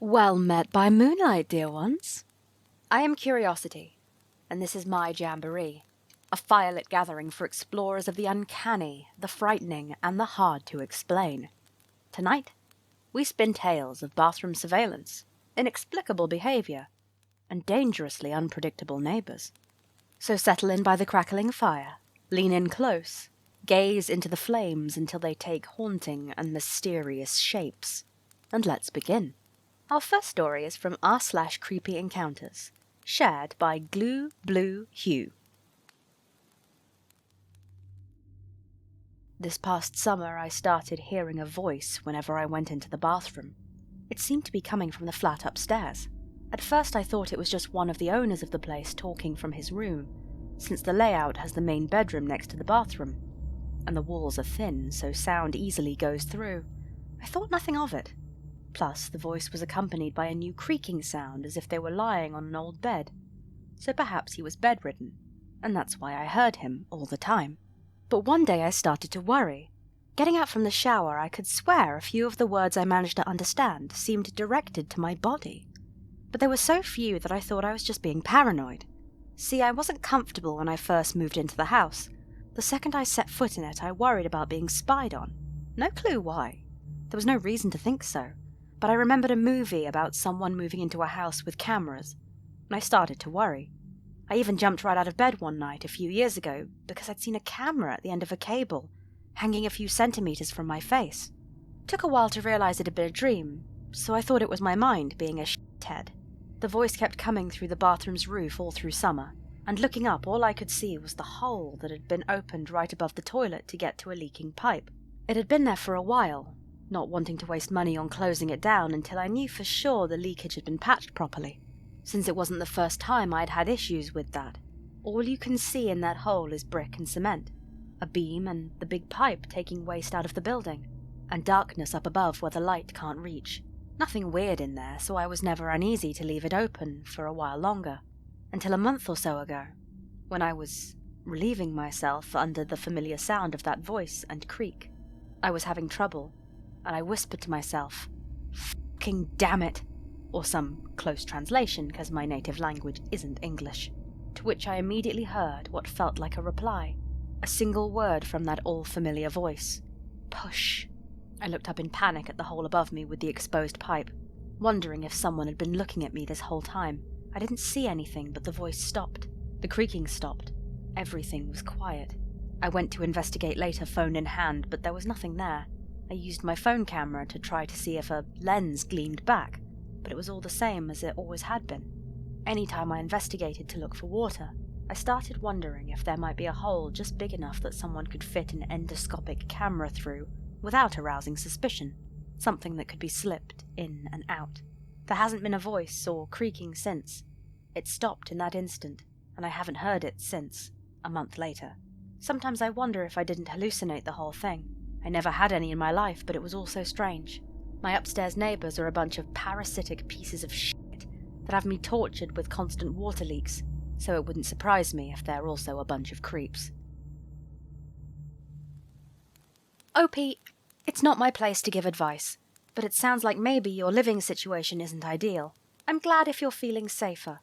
Well met by moonlight, dear ones. I am Curiosity, and this is my jamboree, a firelit gathering for explorers of the uncanny, the frightening, and the hard to explain. Tonight, we spin tales of bathroom surveillance, inexplicable behavior, and dangerously unpredictable neighbors. So settle in by the crackling fire, lean in close, gaze into the flames until they take haunting and mysterious shapes, and let's begin. Our first story is from r/creepy encounters, shared by GlueBlueHue. This past summer I started hearing a voice whenever I went into the bathroom. It seemed to be coming from the flat upstairs. At first I thought it was just one of the owners of the place talking from his room, since the layout has the main bedroom next to the bathroom, and the walls are thin so sound easily goes through. I thought nothing of it. Plus, the voice was accompanied by a new creaking sound as if they were lying on an old bed, so perhaps he was bedridden, and that's why I heard him all the time. But one day I started to worry. Getting out from the shower, I could swear a few of the words I managed to understand seemed directed to my body. But there were so few that I thought I was just being paranoid. See, I wasn't comfortable when I first moved into the house. The second I set foot in it, I worried about being spied on. No clue why. There was no reason to think so. But I remembered a movie about someone moving into a house with cameras, and I started to worry. I even jumped right out of bed one night a few years ago because I'd seen a camera at the end of a cable, hanging a few centimeters from my face. Took a while to realize it had been a dream, so I thought it was my mind being a shithead. The voice kept coming through the bathroom's roof all through summer, and looking up all I could see was the hole that had been opened right above the toilet to get to a leaking pipe. It had been there for a while, not wanting to waste money on closing it down until I knew for sure the leakage had been patched properly, since it wasn't the first time I'd had issues with that. All you can see in that hole is brick and cement, a beam and the big pipe taking waste out of the building, and darkness up above where the light can't reach. Nothing weird in there, so I was never uneasy to leave it open for a while longer, until a month or so ago, when I was relieving myself under the familiar sound of that voice and creak. I was having trouble, and I whispered to myself, "Fucking damn it," or some close translation because my native language isn't English, to which I immediately heard what felt like a reply, a single word from that all-familiar voice: "Push." I looked up in panic at the hole above me with the exposed pipe, wondering if someone had been looking at me this whole time. I didn't see anything, but the voice stopped. The creaking stopped. Everything was quiet. I went to investigate later, phone in hand, but there was nothing there. I used my phone camera to try to see if a lens gleamed back, but it was all the same as it always had been. Anytime I investigated to look for water, I started wondering if there might be a hole just big enough that someone could fit an endoscopic camera through without arousing suspicion, something that could be slipped in and out. There hasn't been a voice or creaking since. It stopped in that instant, and I haven't heard it since, a month later. Sometimes I wonder if I didn't hallucinate the whole thing. I never had any in my life, but it was all so strange. My upstairs neighbors are a bunch of parasitic pieces of shit that have me tortured with constant water leaks, so it wouldn't surprise me if they're also a bunch of creeps. OP, it's not my place to give advice, but it sounds like maybe your living situation isn't ideal. I'm glad if you're feeling safer,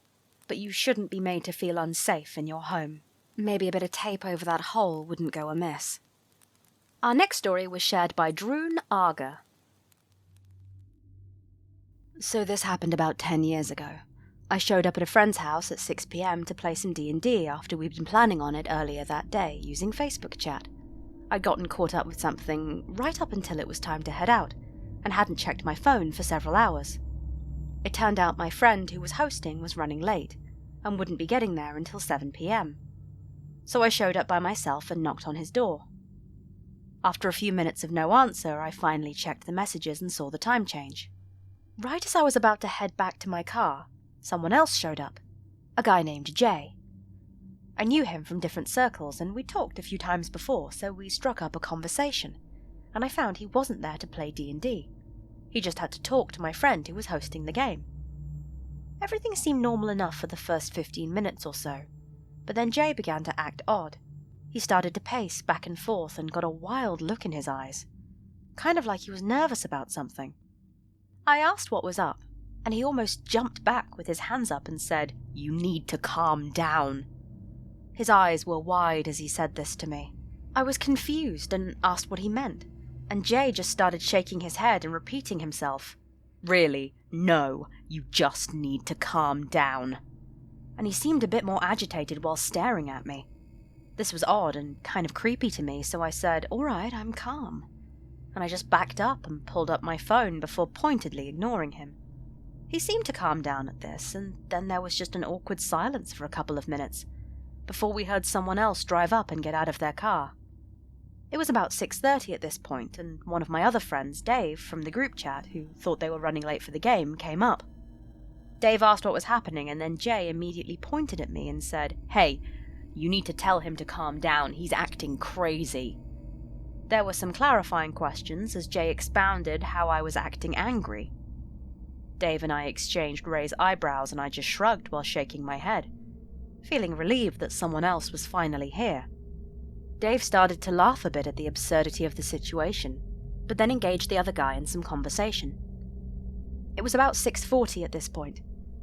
but you shouldn't be made to feel unsafe in your home. Maybe a bit of tape over that hole wouldn't go amiss. Our next story was shared by DruneArgor. So this happened about 10 years ago. I showed up at a friend's house at 6 p.m. to play some D&D after we'd been planning on it earlier that day using Facebook chat. I'd gotten caught up with something right up until it was time to head out, and hadn't checked my phone for several hours. It turned out my friend who was hosting was running late, and wouldn't be getting there until 7 p.m. So I showed up by myself and knocked on his door. After a few minutes of no answer, I finally checked the messages and saw the time change. Right as I was about to head back to my car, someone else showed up, a guy named Jay. I knew him from different circles, and we'd talked a few times before, so we struck up a conversation, and I found he wasn't there to play D&D. He just had to talk to my friend who was hosting the game. Everything seemed normal enough for the first 15 minutes or so, but then Jay began to act odd. He started to pace back and forth and got a wild look in his eyes, kind of like he was nervous about something. I asked what was up, and he almost jumped back with his hands up and said, "You need to calm down." His eyes were wide as he said this to me. I was confused and asked what he meant, and Jay just started shaking his head and repeating himself. "Really? No, you just need to calm down." And he seemed a bit more agitated while staring at me. This was odd and kind of creepy to me, so I said, "All right, I'm calm." And I just backed up and pulled up my phone before pointedly ignoring him. He seemed to calm down at this, and then there was just an awkward silence for a couple of minutes, before we heard someone else drive up and get out of their car. It was about 6:30 at this point, and one of my other friends, Dave, from the group chat, who thought they were running late for the game, came up. Dave asked what was happening, and then Jay immediately pointed at me and said, "Hey, you need to tell him to calm down, he's acting crazy." There were some clarifying questions as Jay expounded how I was acting angry. Dave and I exchanged raised eyebrows and I just shrugged while shaking my head, feeling relieved that someone else was finally here. Dave started to laugh a bit at the absurdity of the situation, but then engaged the other guy in some conversation. It was about 6:40 at this point,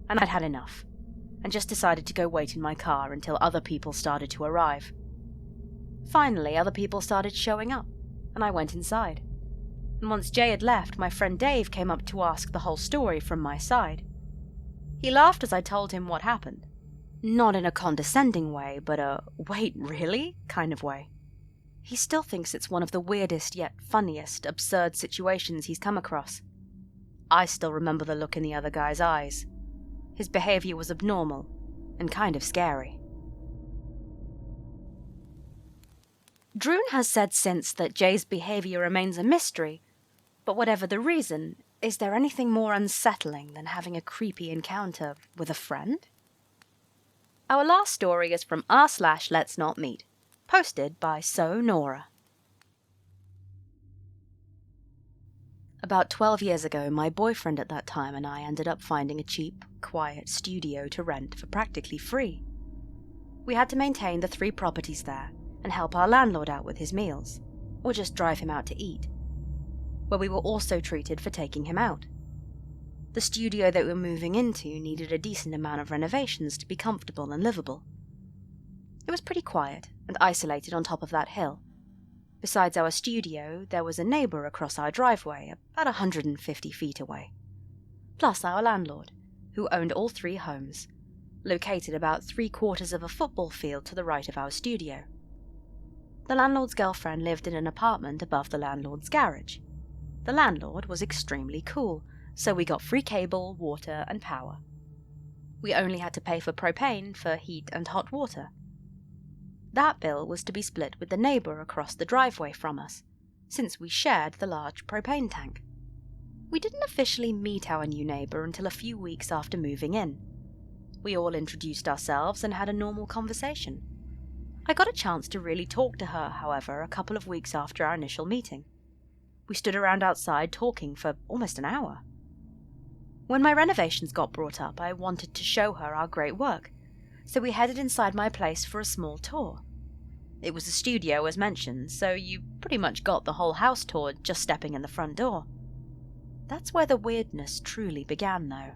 and I'd had enough, and just decided to go wait in my car until other people started to arrive. Finally, other people started showing up, and I went inside. And once Jay had left, my friend Dave came up to ask the whole story from my side. He laughed as I told him what happened. Not in a condescending way, but a "wait, really?" kind of way. He still thinks it's one of the weirdest yet funniest, absurd situations he's come across. I still remember the look in the other guy's eyes. His behavior was abnormal and kind of scary. Drune has said since that Jay's behavior remains a mystery, but whatever the reason, is there anything more unsettling than having a creepy encounter with a friend? Our last story is from r/Let's Not Meet, posted by So-Nora. About 12 years ago, my boyfriend at that time and I ended up finding a cheap, quiet studio to rent for practically free. We had to maintain the 3 properties there and help our landlord out with his meals, or just drive him out to eat, where we were also treated for taking him out. The studio that we were moving into needed a decent amount of renovations to be comfortable and livable. It was pretty quiet and isolated on top of that hill. Besides our studio, there was a neighbor across our driveway, about 150 feet away. Plus our landlord, who owned all 3 homes, located about 3/4 of a football field to the right of our studio. The landlord's girlfriend lived in an apartment above the landlord's garage. The landlord was extremely cool, so we got free cable, water, and power. We only had to pay for propane for heat and hot water. That bill was to be split with the neighbor across the driveway from us, since we shared the large propane tank. We didn't officially meet our new neighbor until a few weeks after moving in. We all introduced ourselves and had a normal conversation. I got a chance to really talk to her, however, a couple of weeks after our initial meeting. We stood around outside talking for almost an hour. When my renovations got brought up, I wanted to show her our great work, so we headed inside my place for a small tour. It was a studio, as mentioned, so you pretty much got the whole house toured just stepping in the front door. That's where the weirdness truly began, though.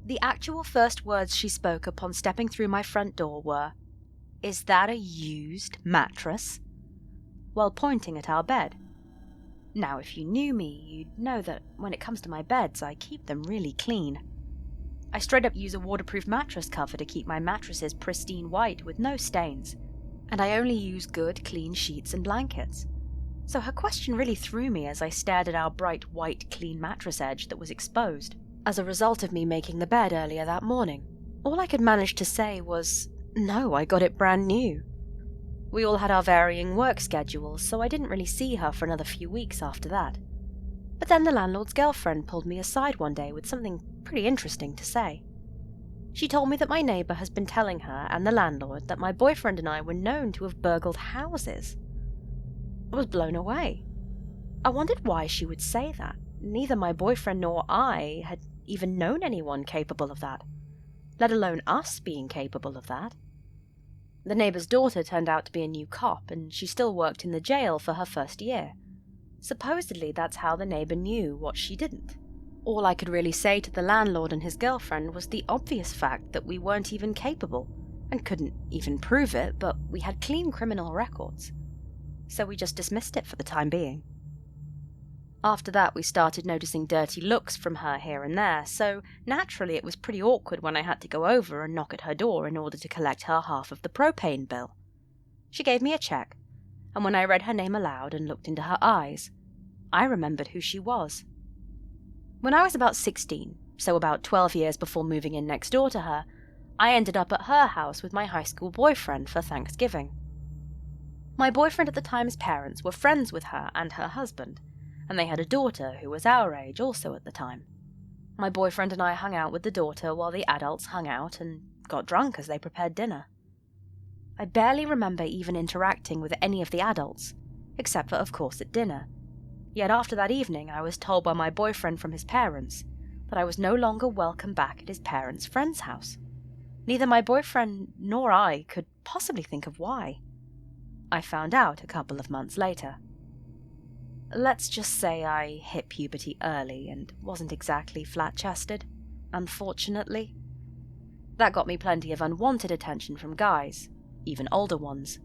The actual first words she spoke upon stepping through my front door were, "Is that a used mattress?" while pointing at our bed. Now, if you knew me, you'd know that when it comes to my beds, I keep them really clean. I straight up use a waterproof mattress cover to keep my mattresses pristine white with no stains, and I only use good, clean sheets and blankets. So her question really threw me as I stared at our bright white, clean mattress edge that was exposed as a result of me making the bed earlier that morning. All I could manage to say was, "No, I got it brand new." We all had our varying work schedules, so I didn't really see her for another few weeks after that. But then the landlord's girlfriend pulled me aside one day with something pretty interesting to say. She told me that my neighbor has been telling her and the landlord that my boyfriend and I were known to have burgled houses. I was blown away. I wondered why she would say that. Neither my boyfriend nor I had even known anyone capable of that, let alone us being capable of that. The neighbor's daughter turned out to be a new cop, and she still worked in the jail for her first year. Supposedly that's how the neighbor knew what she didn't. All I could really say to the landlord and his girlfriend was the obvious fact that we weren't even capable, and couldn't even prove it, but we had clean criminal records. So we just dismissed it for the time being. After that, we started noticing dirty looks from her here and there, so naturally it was pretty awkward when I had to go over and knock at her door in order to collect her half of the propane bill. She gave me a check, and when I read her name aloud and looked into her eyes, I remembered who she was. When I was about 16, so about 12 years before moving in next door to her, I ended up at her house with my high school boyfriend for Thanksgiving. My boyfriend at the time's parents were friends with her and her husband, and they had a daughter who was our age also at the time. My boyfriend and I hung out with the daughter while the adults hung out and got drunk as they prepared dinner. I barely remember even interacting with any of the adults, except for, of course, at dinner. Yet after that evening, I was told by my boyfriend from his parents that I was no longer welcome back at his parents' friend's house. Neither my boyfriend nor I could possibly think of why. I found out a couple of months later. Let's just say I hit puberty early and wasn't exactly flat-chested, unfortunately. That got me plenty of unwanted attention from guys, even older ones.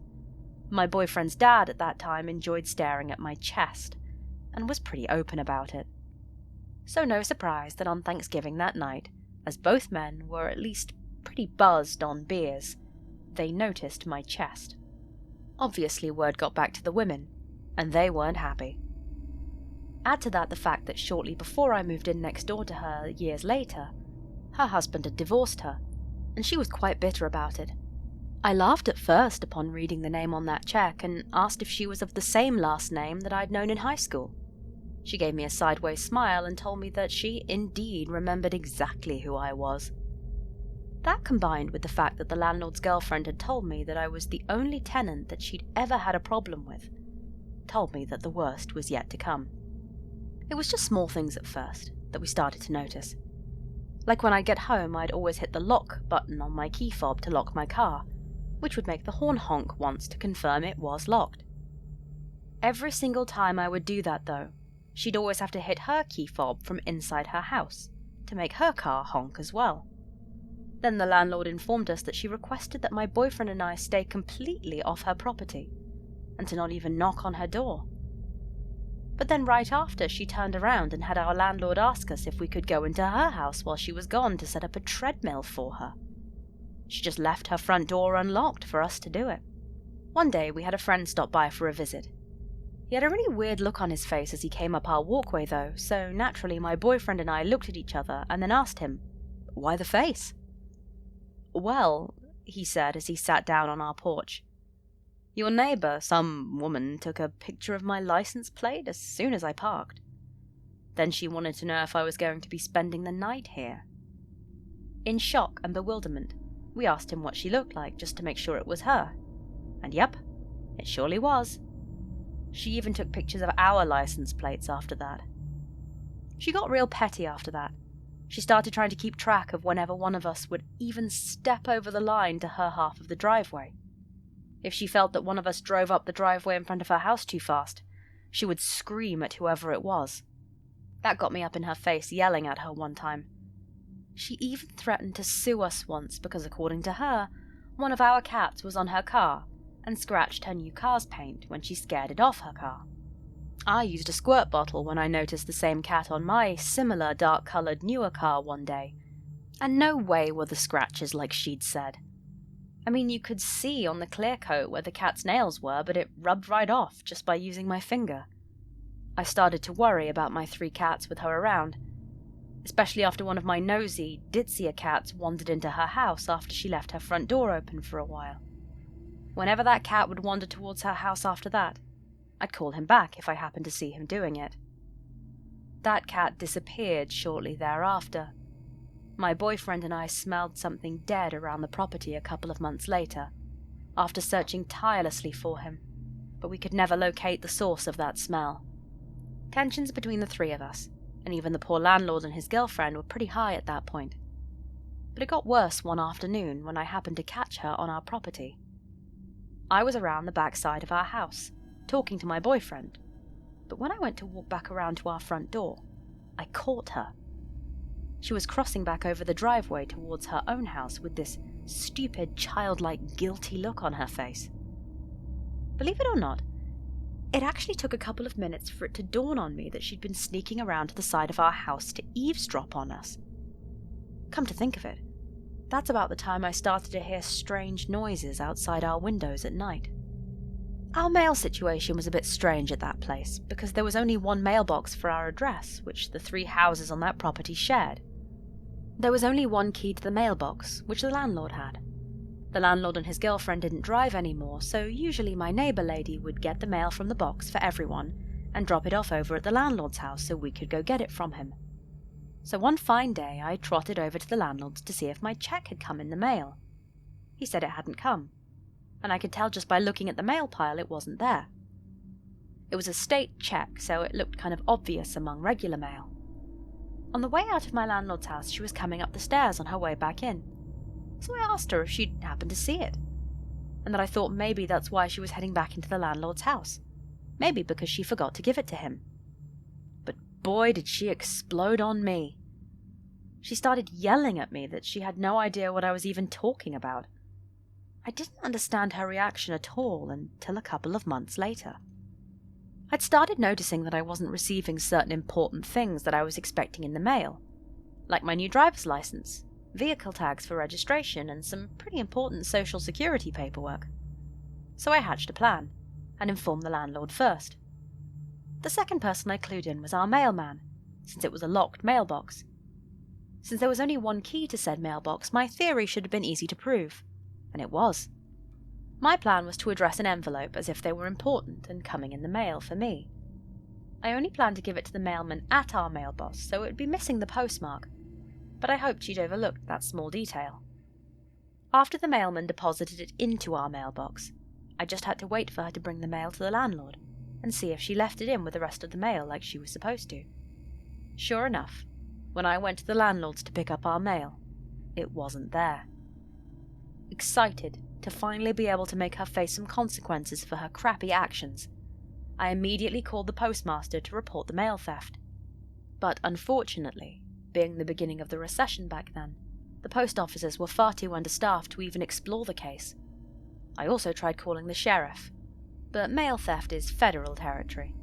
My boyfriend's dad at that time enjoyed staring at my chest, and was pretty open about it. So no surprise that on Thanksgiving that night, as both men were at least pretty buzzed on beers, they noticed my chest. Obviously word got back to the women, and they weren't happy. Add to that the fact that shortly before I moved in next door to her years later, her husband had divorced her, and she was quite bitter about it. I laughed at first upon reading the name on that check and asked if she was of the same last name that I'd known in high school. She gave me a sideways smile and told me that she indeed remembered exactly who I was. That combined with the fact that the landlord's girlfriend had told me that I was the only tenant that she'd ever had a problem with, told me that the worst was yet to come. It was just small things at first that we started to notice. Like when I'd get home, I'd always hit the lock button on my key fob to lock my car, which would make the horn honk once to confirm it was locked. Every single time I would do that, though, she'd always have to hit her key fob from inside her house to make her car honk as well. Then the landlord informed us that she requested that my boyfriend and I stay completely off her property, and to not even knock on her door. But then right after, she turned around and had our landlord ask us if we could go into her house while she was gone to set up a treadmill for her. She just left her front door unlocked for us to do it. One day we had a friend stop by for a visit. He had a really weird look on his face as he came up our walkway though, so naturally my boyfriend and I looked at each other and then asked him, "Why the face?" "Well," he said as he sat down on our porch, "your neighbor, some woman, took a picture of my license plate as soon as I parked. Then she wanted to know if I was going to be spending the night here." In shock and bewilderment, we asked him what she looked like just to make sure it was her. And yep, it surely was. She even took pictures of our license plates after that. She got real petty after that. She started trying to keep track of whenever one of us would even step over the line to her half of the driveway. If she felt that one of us drove up the driveway in front of her house too fast, she would scream at whoever it was. That got me up in her face, yelling at her one time. She even threatened to sue us once because, according to her, one of our cats was on her car and scratched her new car's paint when she scared it off her car. I used a squirt bottle when I noticed the same cat on my similar dark-coloured newer car one day, and no way were the scratches like she'd said. I mean, you could see on the clear coat where the cat's nails were, but it rubbed right off just by using my finger. I started to worry about my 3 cats with her around, especially after one of my nosy, ditzier cats wandered into her house after she left her front door open for a while. Whenever that cat would wander towards her house after that, I'd call him back if I happened to see him doing it. That cat disappeared shortly thereafter. My boyfriend and I smelled something dead around the property a couple of months later, after searching tirelessly for him, but we could never locate the source of that smell. Tensions between the 3 of us, and even the poor landlord and his girlfriend, were pretty high at that point. But it got worse one afternoon when I happened to catch her on our property. I was around the back side of our house, talking to my boyfriend, but when I went to walk back around to our front door, I caught her She was crossing back over the driveway towards her own house with this stupid, childlike, guilty look on her face. Believe it or not, it actually took a couple of minutes for it to dawn on me that she'd been sneaking around to the side of our house to eavesdrop on us. Come to think of it, that's about the time I started to hear strange noises outside our windows at night. Our mail situation was a bit strange at that place because there was only one mailbox for our address, which the 3 houses on that property shared. There was only one key to the mailbox, which the landlord had. The landlord and his girlfriend didn't drive anymore, so usually my neighbour lady would get the mail from the box for everyone and drop it off over at the landlord's house so we could go get it from him. So one fine day I trotted over to the landlord's to see if my cheque had come in the mail. He said it hadn't come, and I could tell just by looking at the mail pile it wasn't there. It was a state cheque, so it looked kind of obvious among regular mail. On the way out of my landlord's house, she was coming up the stairs on her way back in. So I asked her if she'd happened to see it, and that I thought maybe that's why she was heading back into the landlord's house. Maybe because she forgot to give it to him. But boy, did she explode on me. She started yelling at me that she had no idea what I was even talking about. I didn't understand her reaction at all until a couple of months later. I'd started noticing that I wasn't receiving certain important things that I was expecting in the mail, like my new driver's license, vehicle tags for registration, and some pretty important social security paperwork. So I hatched a plan, and informed the landlord first. The second person I clued in was our mailman, since it was a locked mailbox. Since there was only one key to said mailbox, my theory should have been easy to prove, and it was. My plan was to address an envelope as if they were important and coming in the mail for me. I only planned to give it to the mailman at our mailbox, so it would be missing the postmark, but I hoped she'd overlooked that small detail. After the mailman deposited it into our mailbox, I just had to wait for her to bring the mail to the landlord and see if she left it in with the rest of the mail like she was supposed to. Sure enough, when I went to the landlord's to pick up our mail, it wasn't there. Excited to finally be able to make her face some consequences for her crappy actions, I immediately called the postmaster to report the mail theft. But unfortunately, being the beginning of the recession back then, the post offices were far too understaffed to even explore the case. I also tried calling the sheriff, but mail theft is federal territory.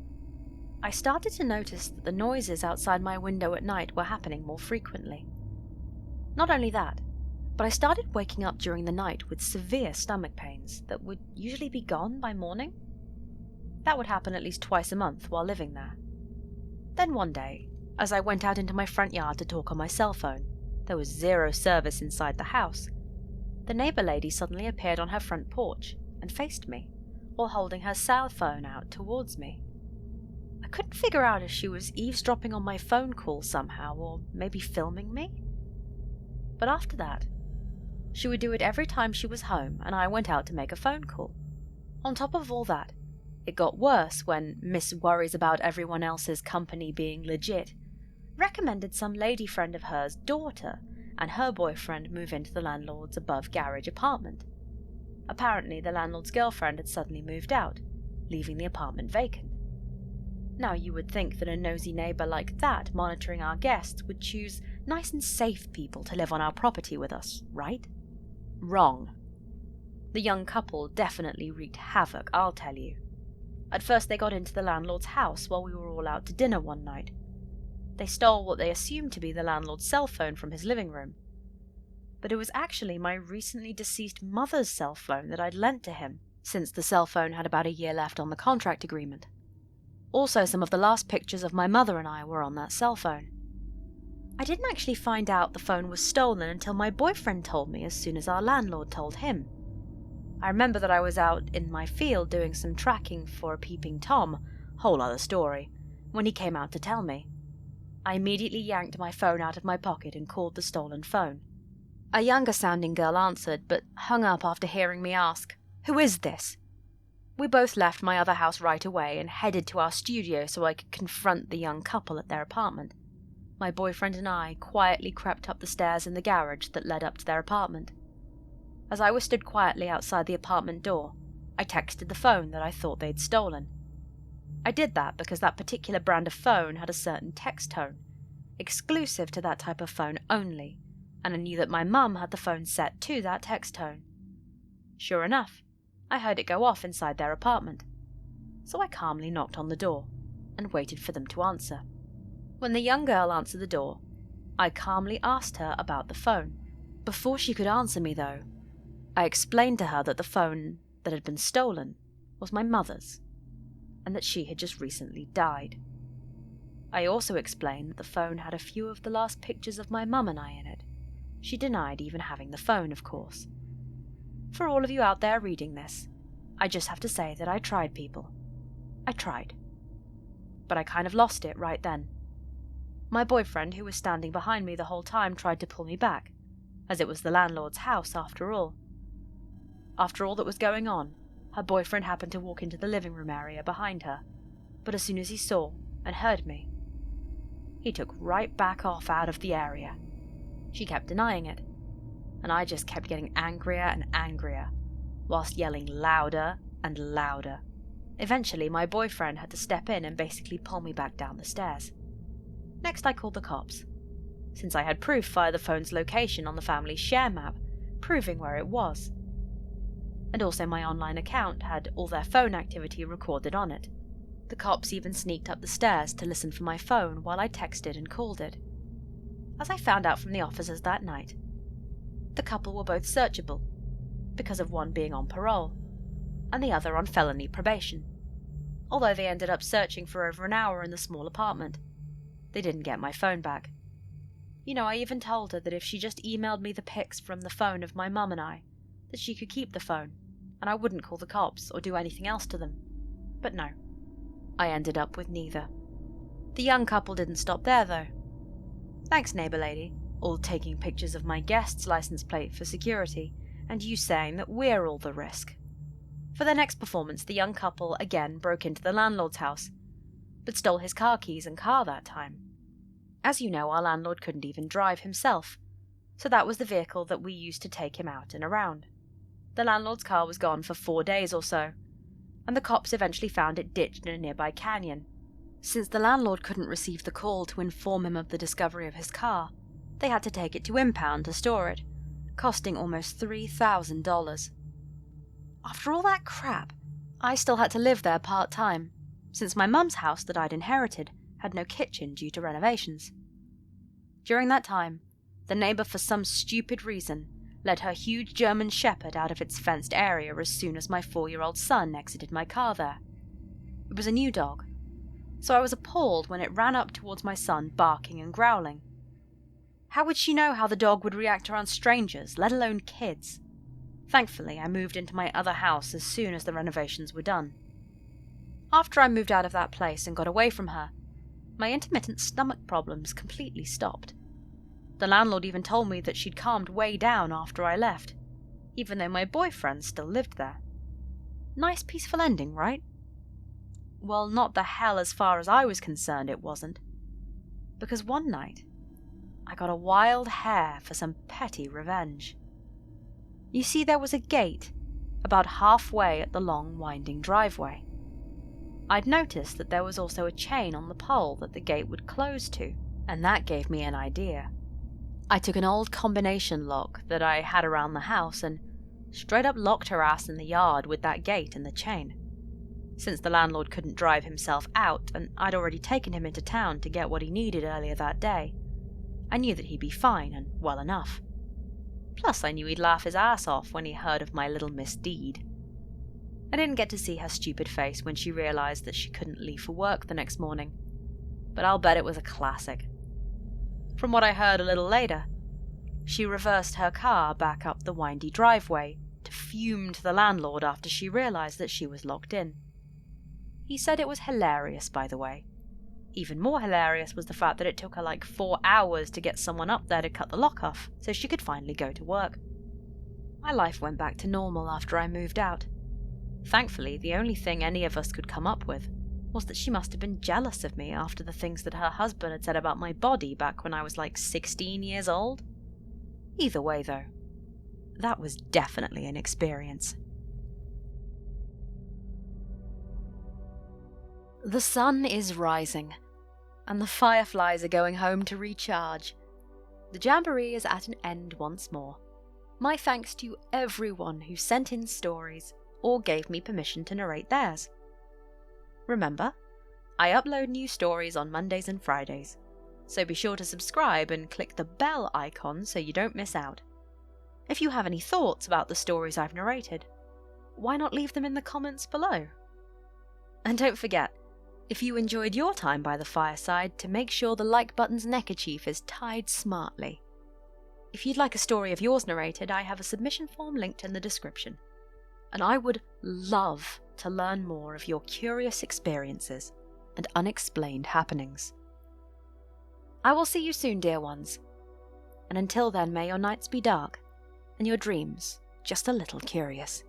I started to notice that the noises outside my window at night were happening more frequently. Not only that, but I started waking up during the night with severe stomach pains that would usually be gone by morning. That would happen at least twice a month while living there. Then one day, as I went out into my front yard to talk on my cell phone, there was zero service inside the house. The neighbour lady suddenly appeared on her front porch and faced me, while holding her cell phone out towards me. I couldn't figure out if she was eavesdropping on my phone call somehow, or maybe filming me. But after that, she would do it every time she was home and I went out to make a phone call. On top of all that, it got worse when Miss Worries About Everyone Else's Company Being Legit recommended some lady friend of hers' daughter and her boyfriend move into the landlord's above garage apartment. Apparently, the landlord's girlfriend had suddenly moved out, leaving the apartment vacant. Now you would think that a nosy neighbour like that monitoring our guests would choose nice and safe people to live on our property with us, right? Wrong. The young couple definitely wreaked havoc, I'll tell you. At first they got into the landlord's house while we were all out to dinner one night. They stole what they assumed to be the landlord's cell phone from his living room. But it was actually my recently deceased mother's cell phone that I'd lent to him, since the cell phone had about a year left on the contract agreement. Also, some of the last pictures of my mother and I were on that cell phone. I didn't actually find out the phone was stolen until my boyfriend told me as soon as our landlord told him. I remember that I was out in my field doing some tracking for a peeping Tom, whole other story, when he came out to tell me. I immediately yanked my phone out of my pocket and called the stolen phone. A younger-sounding girl answered, but hung up after hearing me ask, "Who is this?" We both left my other house right away and headed to our studio so I could confront the young couple at their apartment. My boyfriend and I quietly crept up the stairs in the garage that led up to their apartment. As I was stood quietly outside the apartment door, I texted the phone that I thought they'd stolen. I did that because that particular brand of phone had a certain text tone, exclusive to that type of phone only, and I knew that my mum had the phone set to that text tone. Sure enough, I heard it go off inside their apartment, so I calmly knocked on the door and waited for them to answer. When the young girl answered the door, I calmly asked her about the phone. Before she could answer me, though, I explained to her that the phone that had been stolen was my mother's, and that she had just recently died. I also explained that the phone had a few of the last pictures of my mum and I in it. She denied even having the phone, of course. For all of you out there reading this, I just have to say that I tried, people. I tried. But I kind of lost it right then. My boyfriend, who was standing behind me the whole time, tried to pull me back, as it was the landlord's house after all. After all that was going on, her boyfriend happened to walk into the living room area behind her, but as soon as he saw and heard me, he took right back off out of the area. She kept denying it, and I just kept getting angrier and angrier, whilst yelling louder and louder. Eventually, my boyfriend had to step in and basically pull me back down the stairs. Next, I called the cops, since I had proof via the phone's location on the family's share map, proving where it was. And also my online account had all their phone activity recorded on it. The cops even sneaked up the stairs to listen for my phone while I texted and called it. As I found out from the officers that night, the couple were both searchable, because of one being on parole, and the other on felony probation. Although they ended up searching for over an hour in the small apartment, they didn't get my phone back. You know, I even told her that if she just emailed me the pics from the phone of my mum and I, that she could keep the phone, and I wouldn't call the cops or do anything else to them. But no, I ended up with neither. The young couple didn't stop there, though. Thanks, neighbour lady, all taking pictures of my guest's license plate for security, and you saying that we're all the risk. For their next performance, the young couple again broke into the landlord's house, but stole his car keys and car that time. As you know, our landlord couldn't even drive himself, so that was the vehicle that we used to take him out and around. The landlord's car was gone for 4 days or so, and the cops eventually found it ditched in a nearby canyon. Since the landlord couldn't receive the call to inform him of the discovery of his car, they had to take it to impound to store it, costing almost $3,000. After all that crap, I still had to live there part-time, since my mum's house that I'd inherited had no kitchen due to renovations. During that time, the neighbour, for some stupid reason, let her huge German Shepherd out of its fenced area as soon as my 4-year-old son exited my car there. It was a new dog, so I was appalled when it ran up towards my son, barking and growling. How would she know how the dog would react around strangers, let alone kids? Thankfully, I moved into my other house as soon as the renovations were done. After I moved out of that place and got away from her, my intermittent stomach problems completely stopped. The landlord even told me that she'd calmed way down after I left, even though my boyfriend still lived there. Nice peaceful ending, right? Well, not the hell as far as I was concerned it wasn't. Because one night, I got a wild hair for some petty revenge. You see, there was a gate about halfway at the long, winding driveway. I'd noticed that there was also a chain on the pole that the gate would close to, and that gave me an idea. I took an old combination lock that I had around the house and straight up locked her ass in the yard with that gate and the chain. Since the landlord couldn't drive himself out, and I'd already taken him into town to get what he needed earlier that day, I knew that he'd be fine and well enough. Plus, I knew he'd laugh his ass off when he heard of my little misdeed. I didn't get to see her stupid face when she realized that she couldn't leave for work the next morning, but I'll bet it was a classic. From what I heard a little later, she reversed her car back up the windy driveway to fume to the landlord after she realized that she was locked in. He said it was hilarious, by the way. Even more hilarious was the fact that it took her like 4 hours to get someone up there to cut the lock off so she could finally go to work. My life went back to normal after I moved out. Thankfully, the only thing any of us could come up with was that she must have been jealous of me after the things that her husband had said about my body back when I was like 16 years old. Either way, though, that was definitely an experience. The sun is rising. and the fireflies are going home to recharge. The jamboree is at an end once more. My thanks to everyone who sent in stories or gave me permission to narrate theirs. Remember, I upload new stories on Mondays and Fridays, so be sure to subscribe and click the bell icon so you don't miss out. If you have any thoughts about the stories I've narrated, why not leave them in the comments below? And don't forget, if you enjoyed your time by the fireside, to make sure the like button's neckerchief is tied smartly. If you'd like a story of yours narrated, I have a submission form linked in the description. And I would love to learn more of your curious experiences and unexplained happenings. I will see you soon, dear ones. And until then, may your nights be dark and your dreams just a little curious.